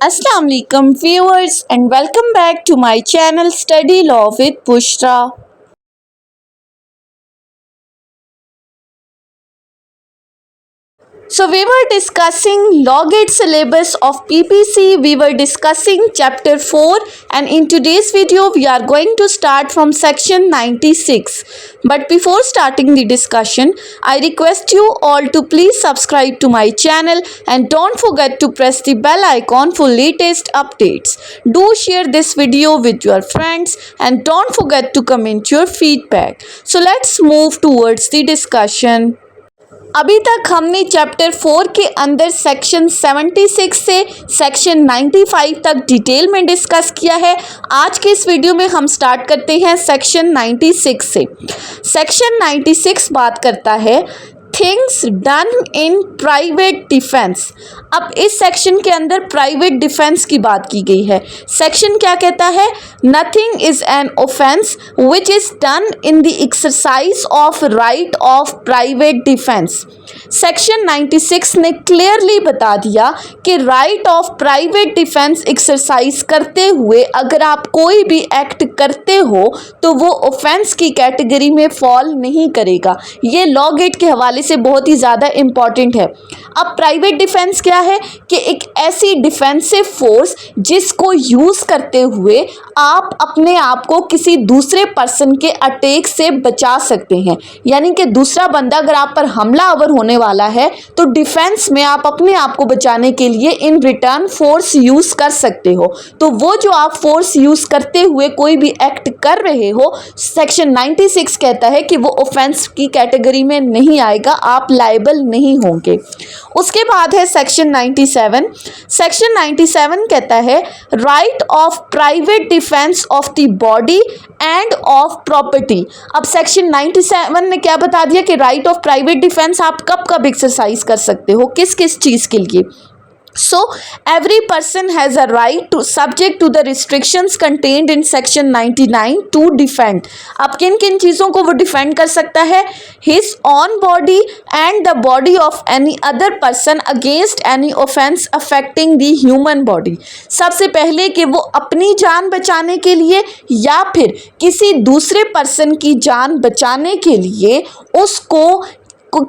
Assalamu alaikum viewers and welcome back to my channel Study Law with Bushra. So we were discussing Law Gate syllabus of PPC. We were discussing chapter 4 and in today's video we are going to start from section 96. But before starting the discussion, I request you all to please subscribe to my channel and don't forget to press the bell icon for latest updates. Do share this video with your friends and don't forget to comment your feedback. So let's move towards the discussion. अभी तक हमने chapter 4 के अंदर section 76 से section 95 तक detail में discuss किया है। आज के इस वीडियो में हम स्टार्ट करते हैं सेक्शन 96 से। सेक्शन 96 बात करता है things done in private defence. अब इस सेक्शन के अंदर प्राइवेट डिफेंस की बात की गई है। सेक्शन क्या कहता है? Nothing is an offence which is done in the exercise of right of private defence. Section 96 ने क्लियरली बता दिया कि right of private defence exercise करते हुए अगर आप कोई भी एक्ट करते हो तो वो ऑफेंस की कैटेगरी में फॉल नहीं करेगा। ये लॉ गेट के हवाले से बहुत ही ज़्यादा इम्पॉर्टेंट है। अब प्राइवेट डिफेंस क्या है कि एक ऐसी डिफेंसिव फोर्स जिसको यूज़ करते हुए आप अपने आप को किसी दूसरे पर्सन के अटैक से बचा सकते हैं। यानी कि दूसरा बंदा अगर आप पर हमलावर होने वाला है तो डिफेंस में आप अपने आप को बचाने के लिए इन रिटर्न फोर्स यूज़ कर सकते हो। तो वो जो आप फोर्स यूज़ करते हुए कोई भी एक्ट कर रहे हो, सेक्शन 96 कहता है कि वो ऑफेंस की कैटेगरी में नहीं आएगा, आप लायबल नहीं होंगे। उसके बाद है सेक्शन 97। सेक्शन 97 कहता है right of private defence of the body end of property. अब सेक्शन 97 ने क्या बता दिया कि राइट ऑफ प्राइवेट डिफेंस आप कब कब एक्सरसाइज कर सकते हो, किस किस चीज़ के लिए। So every person has a right to subject to the restrictions contained in section 99 to defend। अब किन किन चीज़ों को वो डिफेंड कर सकता है? His own body and the body of any other person against any offense affecting the human body। सबसे पहले कि वो अपनी जान बचाने के लिए या फिर किसी दूसरे पर्सन की जान बचाने के लिए उसको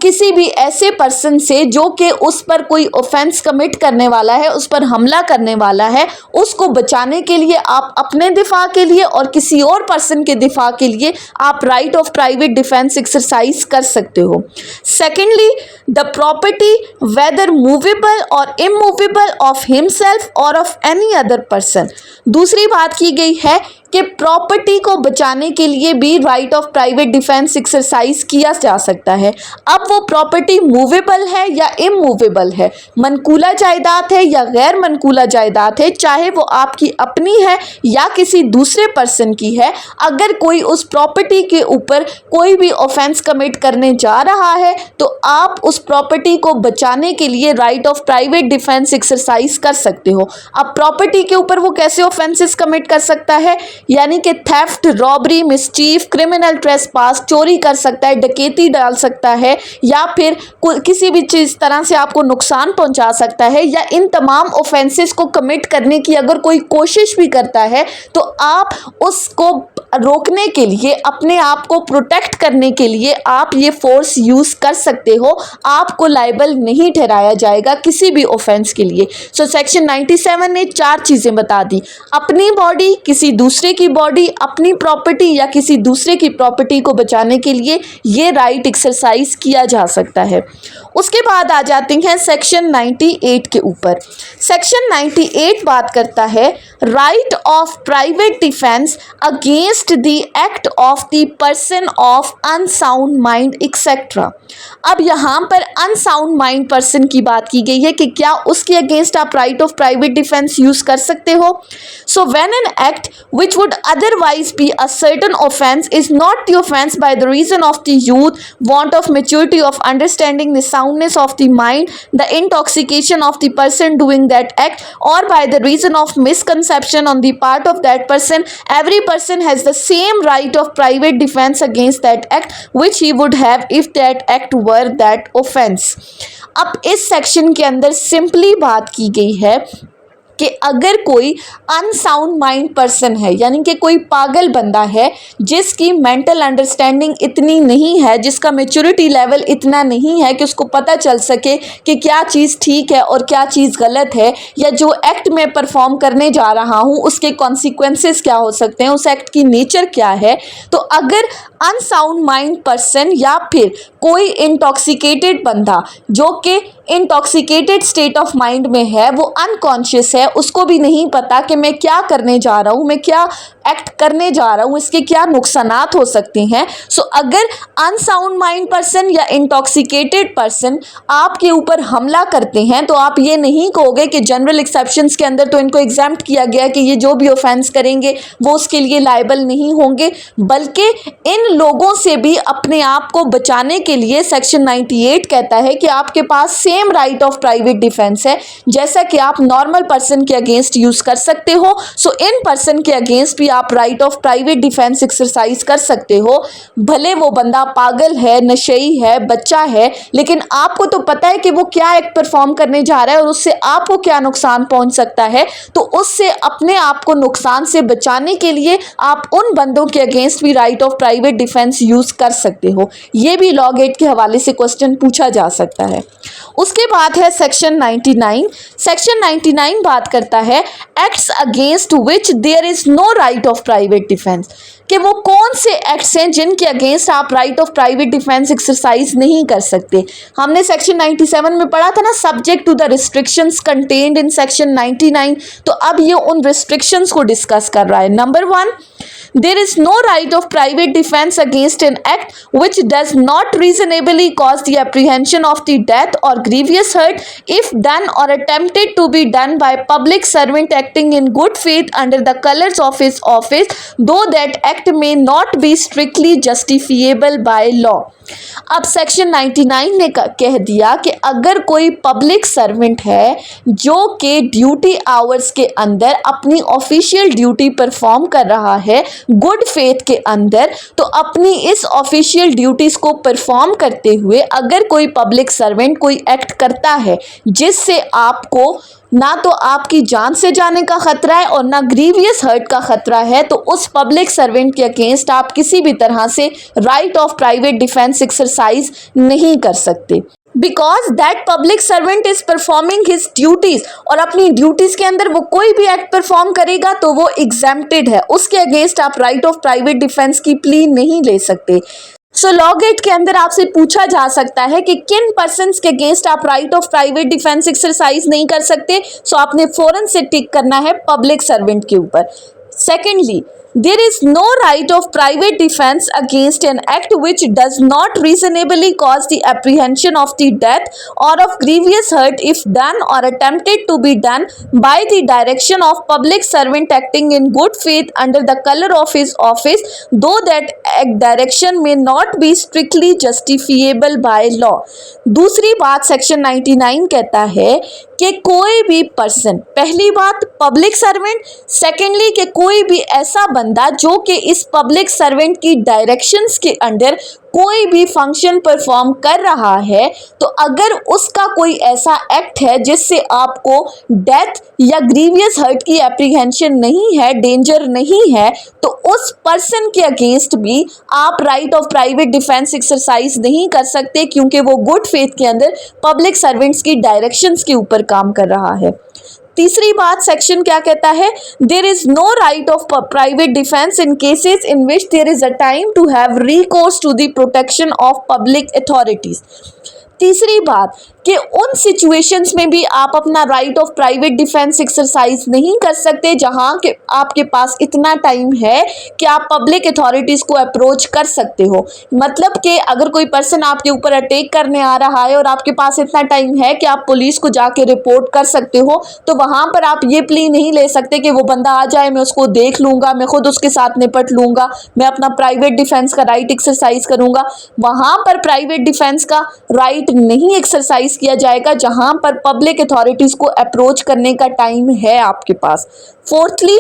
किसी भी ऐसे पर्सन से जो कि उस पर कोई ऑफेंस कमिट करने वाला है, उस पर हमला करने वाला है, उसको बचाने के लिए आप अपने दिफा के लिए और किसी और पर्सन के दिफा के लिए आप right of private defence exercise कर सकते हो। Secondly, the property whether movable और इमूवेबल ऑफ हिमसेल्फ और ऑफ एनी अदर पर्सन। दूसरी बात की गई है कि प्रॉपर्टी को बचाने के लिए भी right of private defence exercise किया जा सकता है। अब वो प्रॉपर्टी मूवेबल है या इमूवेबल है, मनकूला जायदाद है या गैर मनकूला जायदाद है, चाहे वो आपकी अपनी है या किसी दूसरे पर्सन की है, अगर कोई उस प्रॉपर्टी के ऊपर कोई भी ऑफेंस कमिट करने जा रहा है तो आप उस प्रॉपर्टी को बचाने के लिए right of private defence exercise कर सकते हो। अब प्रॉपर्टी के ऊपर वो कैसे ऑफेंसेस कमिट कर सकता है? यानी कि theft, robbery, mischief, criminal trespass, चोरी कर सकता है, डकैती डाल सकता है या फिर किसी भी चीज़ तरह से आपको नुकसान पहुंचा सकता है, या इन तमाम ऑफेंसेस को कमिट करने की अगर कोई कोशिश भी करता है तो आप उसको रोकने के लिए, अपने आप को प्रोटेक्ट करने के लिए आप ये फोर्स यूज़ कर सकते हो। आपको लायबल नहीं ठहराया जाएगा किसी भी ऑफेंस के लिए। सो सेक्शन 97 ने 4 चीज़ें बता दी: अपनी बॉडी, किसी दूसरे की बॉडी, अपनी प्रॉपर्टी या किसी दूसरे की प्रॉपर्टी को बचाने के लिए ये राइट एक्सरसाइज किया जा सकता है। उसके बाद आ जाते हैं सेक्शन 98 के ऊपर। सेक्शन 98 बात करता है right of private defence against the act of the person of unsound mind etcetera. अब यहाँ पर अनसाउंड माइंड पर्सन की बात की गई है कि क्या उसके अगेंस्ट आप right of private defence use कर सकते हो। So when an act which would otherwise be a certain offense is not the offense by the reason of the youth, want of maturity of understanding, the soundness of the mind, the intoxication of the person doing that act, or by the reason of misconception on the part of that person, every person has the same right of private defense against that act which he would have if that act were that offense। अब इस section के अंदर simply बात की गई है कि अगर कोई अनसाउंड माइंड पर्सन है, यानी कि कोई पागल बंदा है जिसकी मेंटल अंडरस्टैंडिंग इतनी नहीं है, जिसका मैच्योरिटी लेवल इतना नहीं है कि उसको पता चल सके कि क्या चीज़ ठीक है और क्या चीज़ गलत है, या जो एक्ट में परफॉर्म करने जा रहा हूँ उसके कॉन्सिक्वेंसेस क्या हो सकते हैं, उस एक्ट की नेचर क्या है, तो अगर अनसाउंड माइंड पर्सन या फिर कोई इंटॉक्सिकेटेड बंदा जो कि इंटॉक्सिकेटेड स्टेट ऑफ माइंड में है, वो अनकॉन्शियस है, उसको भी नहीं पता कि मैं क्या करने जा रहा हूँ, मैं क्या एक्ट करने जा रहा हूँ, इसके क्या नुकसानात हो सकते हैं। सो अगर अनसाउंड माइंड पर्सन या इंटॉक्सिकेटेड पर्सन आपके ऊपर हमला करते हैं तो आप ये नहीं कहोगे कि जनरल एक्सेप्शंस के अंदर तो इनको एग्जाम्प्ट किया गया कि ये जो भी ऑफेंस करेंगे वो उसके लिए लायबल नहीं होंगे, बल्कि इन लोगों से भी अपने आप को बचाने के लिए सेक्शन 98 कहता है कि आपके पास same right of private defence है जैसा कि आप नॉर्मल पर्सन के अगेंस्ट यूज कर सकते हो। सो इन पर्सन के अगेंस्ट भी आप right of private defence exercise कर सकते हो, भले वो बंदा पागल है, नशेई है, बच्चा है, लेकिन आपको तो पता है कि वो क्या एक्ट परफॉर्म करने जा रहा है और उससे आपको क्या नुकसान पहुंच सकता है, तो उससे अपने आप को नुकसान से बचाने के लिए आप उन बंदों के अगेंस्ट भी right of private defence use कर सकते हो। ये भी लॉ गेट के हवाले से क्वेश्चन पूछा जा सकता है। उसके बाद है सेक्शन 99। सेक्शन 99 बात करता है acts against which there is no right of private defence, कि वो कौन से एक्ट्स हैं जिनके अगेंस्ट आप right of private defence exercise नहीं कर सकते। हमने सेक्शन 97 में पढ़ा था ना, subject to the restrictions contained in section 99, तो अब ये उन रिस्ट्रिक्शंस को डिस्कस कर रहा है। Number 1, there is no right of private defense against an act which does not reasonably cause the apprehension of the death or grievous hurt if done or attempted to be done by public servant acting in good faith under the colors of his office, though that act may not be strictly justifiable by law। अब section 99 ने कह दिया कि अगर कोई public servant है जो कि ड्यूटी आवर्स के अंदर अपनी ऑफिशियल ड्यूटी परफॉर्म कर रहा है गुड फेथ के अंदर, तो अपनी इस ऑफिशियल ड्यूटीज को परफॉर्म करते हुए अगर कोई पब्लिक सर्वेंट कोई एक्ट करता है जिससे आपको ना तो आपकी जान से जाने का खतरा है और ना ग्रीवियस हर्ट का खतरा है, तो उस पब्लिक सर्वेंट के अगेंस्ट आप किसी भी तरह से right of private defence exercise नहीं कर सकते, because that public servant is performing his duties, और अपनी ड्यूटीज के अंदर वो कोई भी एक्ट परफॉर्म करेगा तो वो एग्जेम्प्टेड है, उसके अगेंस्ट आप राइट ऑफ प्राइवेट डिफेंस की प्ली नहीं ले सकते। सो लॉ गेट के अंदर आपसे पूछा जा सकता है कि किन पर्सन्स के अगेंस्ट आप right of private defence exercise नहीं कर सकते, सो आपने फौरन से टिक करना है पब्लिक सर्वेंट के ऊपर। Secondly, there is no right of private defense against an act which does not reasonably cause the apprehension of the death or of grievous hurt if done or attempted to be done by the direction of public servant acting in good faith under the color of his office, though that direction may not be strictly justifiable by law। दूसरी बात section 99 कहता है कि कोई भी person, पहली बात public servant, secondly कि कोई भी ऐसा बंदा जो कि इस पब्लिक सर्वेंट की डायरेक्शंस के अंडर कोई भी फंक्शन परफॉर्म कर रहा है, तो अगर उसका कोई ऐसा एक्ट है जिससे आपको डेथ या ग्रीवियस हर्ट की एप्रीहेंशन नहीं है, डेंजर नहीं है, तो उस पर्सन के अगेंस्ट भी आप right of private defence exercise नहीं कर सकते, क्योंकि वो गुड फेथ के अंदर पब्लिक सर्वेंट्स की डायरेक्शंस के ऊपर काम कर रहा है। तीसरी बात सेक्शन क्या कहता है, there is no right of private defence in cases in which there is a time to have recourse to the protection of public authorities. तीसरी बात कि उन सिचुएशंस में भी आप अपना right of private defence exercise नहीं कर सकते जहां के आपके पास इतना टाइम है कि आप पब्लिक अथॉरिटीज़ को अप्रोच कर सकते हो। मतलब कि अगर कोई पर्सन आपके ऊपर अटैक करने आ रहा है और आपके पास इतना टाइम है कि आप पुलिस को जाके रिपोर्ट कर सकते हो, तो वहाँ पर आप ये प्ली नहीं ले सकते कि वो बंदा आ जाए, मैं उसको देख लूँगा, मैं खुद उसके साथ निपट लूँगा, मैं अपना प्राइवेट डिफेंस का राइट एक्सरसाइज करूँगा। वहाँ पर प्राइवेट डिफेंस का राइट नहीं एक्सरसाइज किया जाएगा जहां पर पब्लिक अथॉरिटीज को अप्रोच करने का टाइम है आपके पास। Fourthly,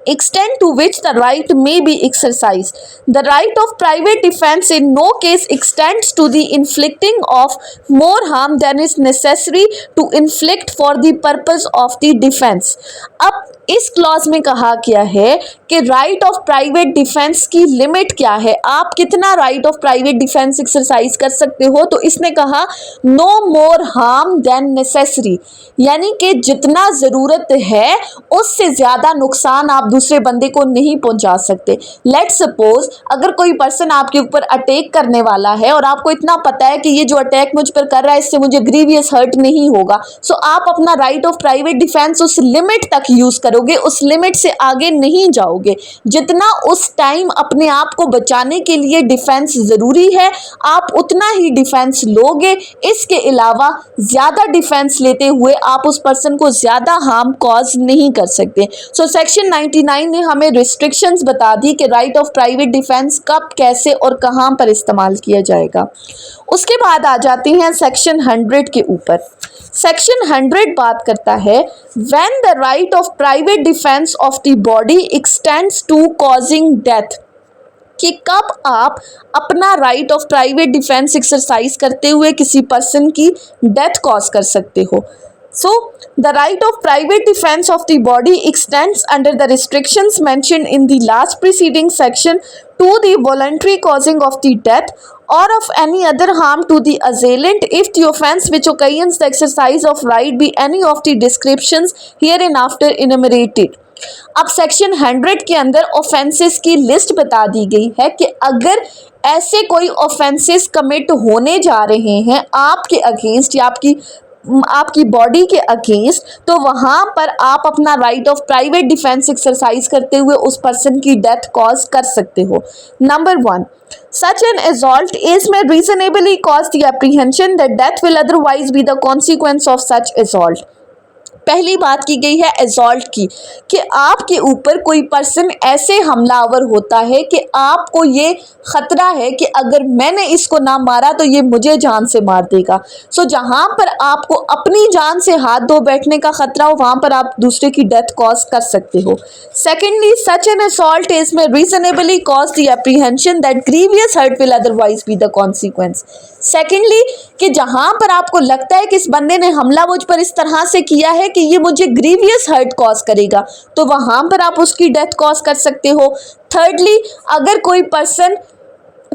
extent to which the right may be exercised. The right of private defense in no case extends to the inflicting of more harm than is necessary to inflict for the purpose of the defense. अब इस clause में कहा गया है कि right of private defence की limit क्या है, आप कितना right of private defence exercise कर सकते हो। तो इसने कहा no more harm than necessary, यानी कि जितना ज़रूरत है उससे ज़्यादा नुकसान आप दूसरे बंदे को नहीं पहुंचा सकते। लेट्स सपोज अगर कोई पर्सन आपके ऊपर अटैक करने वाला है और आपको इतना पता है कि ये जो अटैक मुझ पर कर रहा है इससे मुझे ग्रीवियस हर्ट नहीं होगा, सो आप अपना राइट ऑफ प्राइवेट डिफेंस उस लिमिट तक यूज़ करोगे, उस लिमिट से आगे नहीं जाओगे। जितना उस टाइम अपने आप को बचाने के लिए डिफेंस ज़रूरी है आप उतना ही डिफेंस लोगे। इसके अलावा ज़्यादा डिफेंस लेते हुए आप उस पर्सन को ज़्यादा हार्म कॉज नहीं कर सकते। सो सेक्शन 99 ने हमें रिस्ट्रिक्शंस बता दी कि राइट ऑफ प्राइवेट डिफेंस कब, कैसे और कहाँ पर इस्तेमाल किया जाएगा। उसके बाद आ जाते हैं सेक्शन 100 के ऊपर। सेक्शन 100 बात करता है when the right of private defence of the body extends to causing death, कि कब आप अपना right of private defence exercise करते हुए किसी पर्सन की डेथ कॉज कर सकते हो। So, the right of private defense of the body extends under the restrictions mentioned in the last preceding section to the voluntary causing of the death or of any other harm to the assailant if the offence which occasions the exercise of right be any of the descriptions hereinafter enumerated. अब section 100 के अंदर offences की list बता दी गई है कि अगर ऐसे कोई ऑफेंसेस कमिट होने जा रहे हैं आपके अगेंस्ट या आपकी बॉडी के अगेंस्ट, तो वहाँ पर आप अपना right of private defence exercise करते हुए उस पर्सन की डेथ कॉज कर सकते हो। Number 1, such an assault is may reasonably cause the apprehension that death will otherwise be the consequence of such assault. पहली बात की गई है असॉल्ट की कि आपके ऊपर कोई पर्सन ऐसे हमलावर होता है कि आपको ये ख़तरा है कि अगर मैंने इसको ना मारा तो ये मुझे जान से मार देगा। सो जहाँ पर आपको अपनी जान से हाथ धो बैठने का ख़तरा हो वहाँ पर आप दूसरे की डेथ कॉज कर सकते हो। Secondly, such an assault as may reasonably cause the apprehension that grievous hurt will otherwise be the consequence. Secondly, कि जहाँ पर आपको लगता है कि इस बंदे ने हमला मुझ पर इस तरह से किया है कि ये मुझे ग्रीवियस हर्ट कॉज करेगा, तो वहाँ पर आप उसकी डेथ कॉज कर सकते हो। थर्डली, अगर कोई पर्सन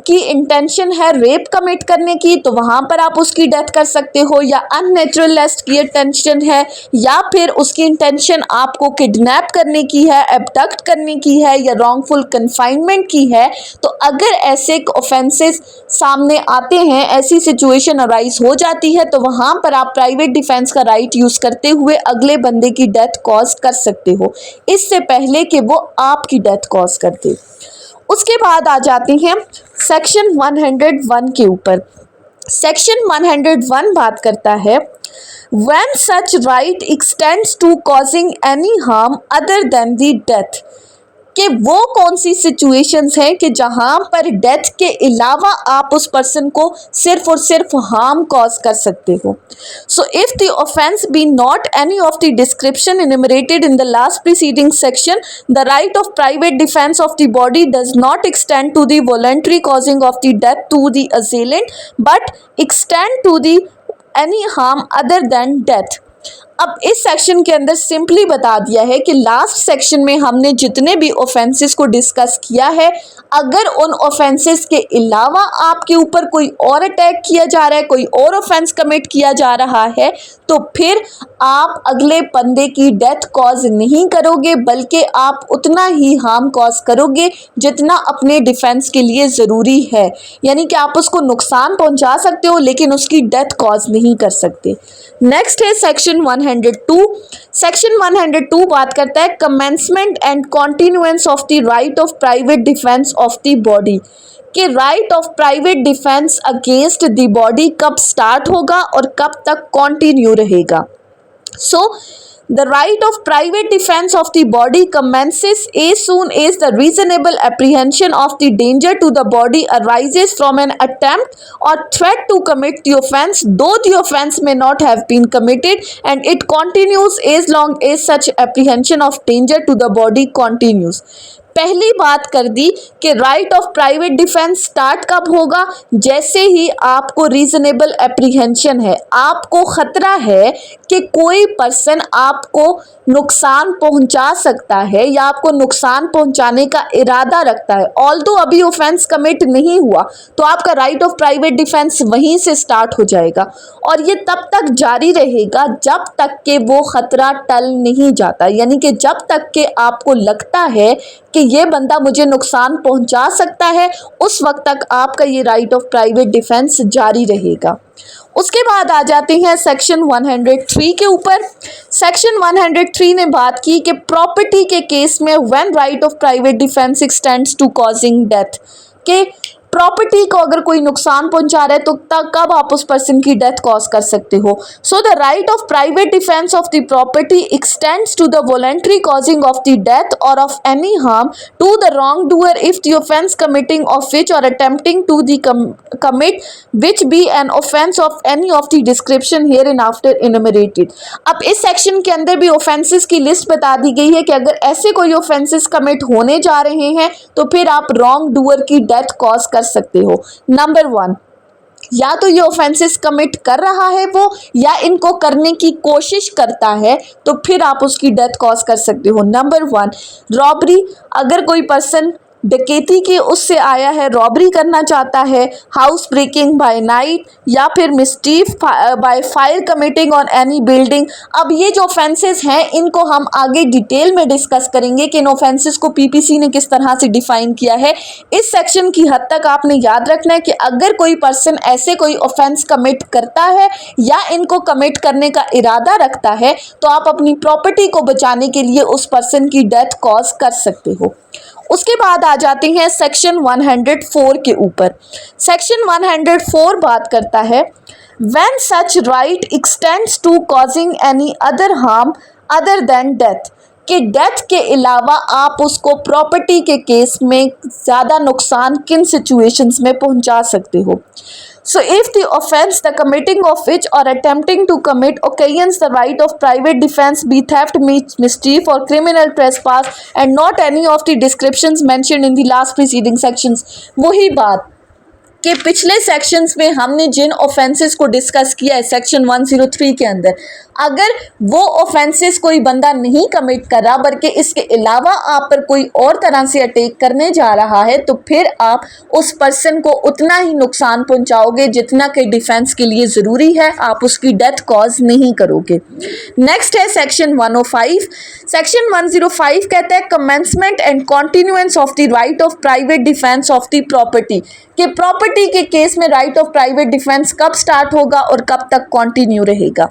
की इंटेंशन है रेप कमिट करने की तो वहाँ पर आप उसकी डेथ कर सकते हो, या अननेचुरल अरेस्ट की इंटेंशन है, या फिर उसकी इंटेंशन आपको किडनैप करने की है, एब्डक्ट करने की है, या रॉन्गफुल कन्फाइनमेंट की है। तो अगर ऐसे ऑफेंसेस सामने आते हैं, ऐसी सिचुएशन अराइज हो जाती है, तो वहाँ पर आप प्राइवेट डिफेंस का राइट यूज़ करते हुए अगले बंदे की डेथ कॉज कर सकते हो, इससे पहले कि वो आपकी डेथ कॉज कर दे। उसके बाद आ जाते हैं सेक्शन 101 के ऊपर। सेक्शन 101 बात करता है when such right extends to causing any harm other than the death, कि वो कौन सी सिचुएशंस हैं कि जहाँ पर डेथ के अलावा आप उस पर्सन को सिर्फ और सिर्फ हार्म कॉज कर सकते हो। So if the offence be not any of the description enumerated in the last preceding section, the right of private defense of the body does not extend to the voluntary causing of the death to the assailant, but extend to the any harm other than death. अब इस section के अंदर simply बता दिया है कि last section में हमने जितने भी ऑफेंसेस को डिस्कस किया है, अगर उन ऑफेंसेस के अलावा आपके ऊपर कोई और अटैक किया जा रहा है, कोई और ऑफेंस कमिट किया जा रहा है, तो फिर आप अगले बंदे की डेथ कॉज नहीं करोगे, बल्कि आप उतना ही हार्म कॉज करोगे जितना अपने डिफेंस के लिए ज़रूरी है। यानी कि आप उसको नुकसान पहुंचा सकते हो लेकिन उसकी डेथ कॉज नहीं कर सकते। नेक्स्ट है सेक्शन 102। सेक्शन 102 बात करता है commencement and continuance of the right of private defence of the body, कि right of private defence against the body कब स्टार्ट होगा और कब तक कॉन्टिन्यू रहेगा। सो The right of private defense of the body commences as soon as the reasonable apprehension of the danger to the body arises from an attempt or threat to commit the offense, though the offense may not have been committed, and it continues as long as such apprehension of danger to the body continues. पहली बात कर दी कि right of private defence start कब होगा, जैसे ही आपको reasonable apprehension है, आपको खतरा है कि कोई पर्सन आपको नुकसान पहुंचा सकता है या आपको नुकसान पहुंचाने का इरादा रखता है, ऑल्दो अभी ऑफेंस कमिट नहीं हुआ, तो आपका राइट ऑफ प्राइवेट डिफेंस वहीं से स्टार्ट हो जाएगा और ये तब तक जारी रहेगा जब तक कि वो खतरा टल नहीं जाता, यानी कि जब तक कि आपको लगता है कि ये बंदा मुझे नुकसान पहुंचा सकता है, उस वक्त तक आपका ये राइट ऑफ प्राइवेट डिफेंस जारी रहेगा। उसके बाद आ जाते हैं सेक्शन 103 के ऊपर। सेक्शन 103 ने बात की कि प्रॉपर्टी के केस में when right of private defence extends to causing death, के प्रॉपर्टी को अगर कोई नुकसान पहुंचा रहा है तो कब आप उस पर्सन की डेथ कॉज कर सकते हो। So the right of private defence of the property extends to the voluntary causing of the death or of any harm to the wrongdoer if the offence committing of which or attempting to the commit which be an offence of any of the description hereinafter enumerated. अब इस section के अंदर भी offences की list बता दी गई है कि अगर ऐसे कोई ऑफेंसेस कमिट होने जा रहे हैं तो फिर आप रॉन्ग डूअर की डेथ कॉज कर सकते हो। नंबर 1, या तो ये ऑफेंसेस कमिट कर रहा है वो या इनको करने की कोशिश करता है, तो फिर आप उसकी डेथ कॉज कर सकते हो। नंबर 1, रॉबरी, अगर कोई पर्सन डकैती के उससे आया है, रॉबरी करना चाहता है, हाउस ब्रेकिंग बाय नाइट या फिर mischief by fire committing on any building. अब ये जो ऑफेंसेस हैं इनको हम आगे डिटेल में डिस्कस करेंगे कि इन ऑफेंसेस को पीपीसी ने किस तरह से डिफाइन किया है। इस सेक्शन की हद तक आपने याद रखना है कि अगर कोई पर्सन ऐसे कोई ऑफेंस कमिट करता है या इनको कमिट करने का इरादा रखता है तो आप अपनी प्रॉपर्टी को बचाने के लिए उस पर्सन की डेथ कॉज कर सकते हो। उसके बाद आ जाते हैं सेक्शन 104 के ऊपर। सेक्शन 104 बात करता है when such right extends to causing any other harm other than death, कि डेथ के अलावा आप उसको प्रॉपर्टी के केस में ज़्यादा नुकसान किन सिचुएशंस में पहुंचा सकते हो। So if the offense, the committing of which or attempting to commit occasions the right of private defense, be theft, mischief or criminal trespass and not any of the descriptions mentioned in the last preceding sections, वही बात कि पिछले sections में हमने जिन offences को discuss किया है section 103 के अंदर, अगर वो ऑफेंसेस कोई बंदा नहीं कमिट कर रहा बल्कि इसके अलावा आप पर कोई और तरह से अटैक करने जा रहा है तो फिर आप उस पर्सन को उतना ही नुकसान पहुंचाओगे जितना कि डिफेंस के लिए ज़रूरी है, आप उसकी डेथ कॉज नहीं करोगे। नेक्स्ट है सेक्शन 105। सेक्शन 105 कहता है commencement and continuance of the right of private defence of the property, कि प्रॉपर्टी के केस में राइट ऑफ प्राइवेट डिफेंस कब स्टार्ट होगा और कब तक कंटिन्यू रहेगा।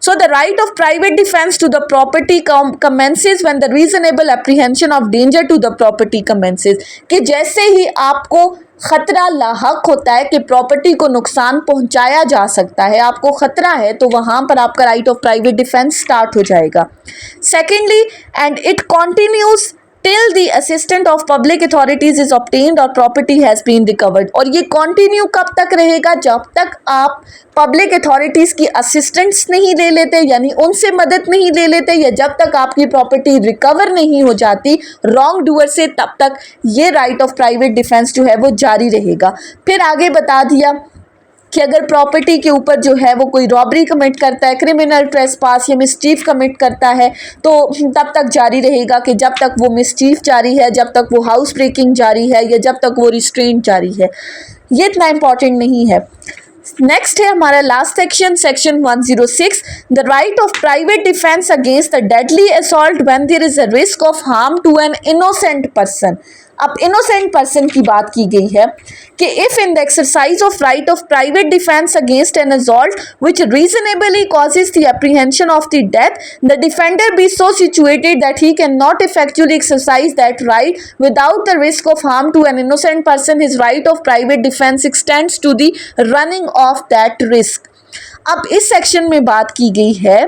So the right of private defence to the property commences when the reasonable apprehension of danger to the property commences, कि जैसे ही आपको खतरा लाहक होता है कि प्रॉपर्टी को नुकसान पहुंचाया जा सकता है, आपको खतरा है, तो वहां पर आपका right of private defence start हो जाएगा। Secondly, and it continues till the assistance of public authorities is obtained or property has been recovered, और ये कंटिन्यू कब तक रहेगा, जब तक आप पब्लिक अथॉरिटीज़ की असिस्टेंस नहीं ले लेते, यानी उनसे मदद नहीं ले लेते, या जब तक आपकी प्रॉपर्टी रिकवर नहीं हो जाती रॉन्ग डूअर से, तब तक ये राइट ऑफ प्राइवेट डिफेंस जो है वो जारी रहेगा। फिर आगे बता दिया कि अगर प्रॉपर्टी के ऊपर जो है वो कोई रॉबरी कमिट करता है, क्रिमिनल ट्रेसपास या मिसचीफ कमिट करता है तो तब तक जारी रहेगा कि जब तक वो मिसचीफ जारी है, जब तक वो हाउस ब्रेकिंग जारी है या जब तक वो रिस्ट्रेंट जारी है। ये इतना इम्पॉर्टेंट नहीं है। नेक्स्ट है हमारा last section, section 106, the right of private defence against the deadly assault when there is a risk of harm to an innocent person. अब इनोसेंट पर्सन की बात की गई है कि if in the exercise of right of private defence against an assault which reasonably causes the apprehension of the death, the defender be so situated that he can not effectually exercise that right without the risk of harm to an innocent person, his right of private defence extends to the running of that risk. अब इस section में बात की गई है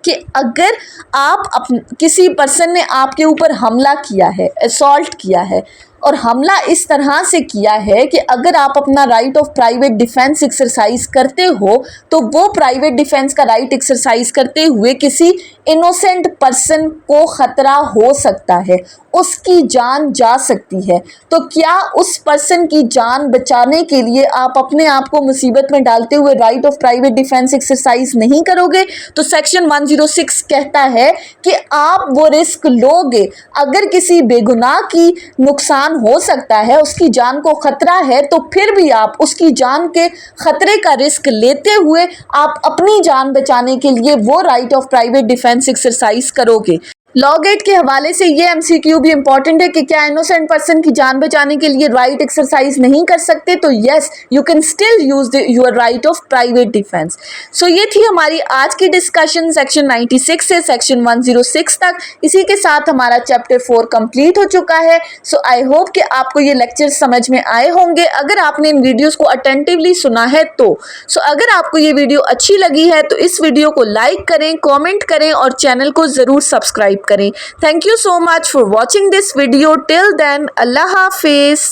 कि अगर आप किसी पर्सन ने आपके ऊपर हमला किया है, असॉल्ट किया है, और हमला इस तरह से किया है कि अगर आप अपना right of private defence exercise करते हो तो वो प्राइवेट डिफेंस का राइट एक्सरसाइज करते हुए किसी इनोसेंट पर्सन को खतरा हो सकता है, उसकी जान जा सकती है। तो क्या उस पर्सन की जान बचाने के लिए आप अपने आप को मुसीबत में डालते हुए right of private defence exercise नहीं करोगे? तो सेक्शन 106 कहता है कि आप वो रिस्क लोगे अगर किसी बेगुनाह की नुकसान हो सकता है, उसकी जान को खतरा है, तो फिर भी आप उसकी जान के खतरे का रिस्क लेते हुए आप अपनी जान बचाने के लिए वो right of private defence exercise करोगे। लॉ गेट के हवाले से ये एमसीक्यू भी इंपॉर्टेंट है कि क्या इनोसेंट पर्सन की जान बचाने के लिए राइट एक्सरसाइज नहीं कर सकते? तो yes, you can still use your right of private defence. So ये थी हमारी आज की डिस्कशन सेक्शन 96 से सेक्शन 106 तक। इसी के साथ हमारा चैप्टर 4 कंप्लीट हो चुका है। सो आई होप कि आपको ये लेक्चर समझ में आए होंगे अगर आपने इन वीडियोज़ को अटेंटिवली सुना है तो। अगर आपको ये वीडियो अच्छी लगी है तो इस वीडियो को लाइक करें, कॉमेंट करें और चैनल को ज़रूर सब्सक्राइब करें। Thank you so much for watching this video. Till then, अल्लाह हाफिज़।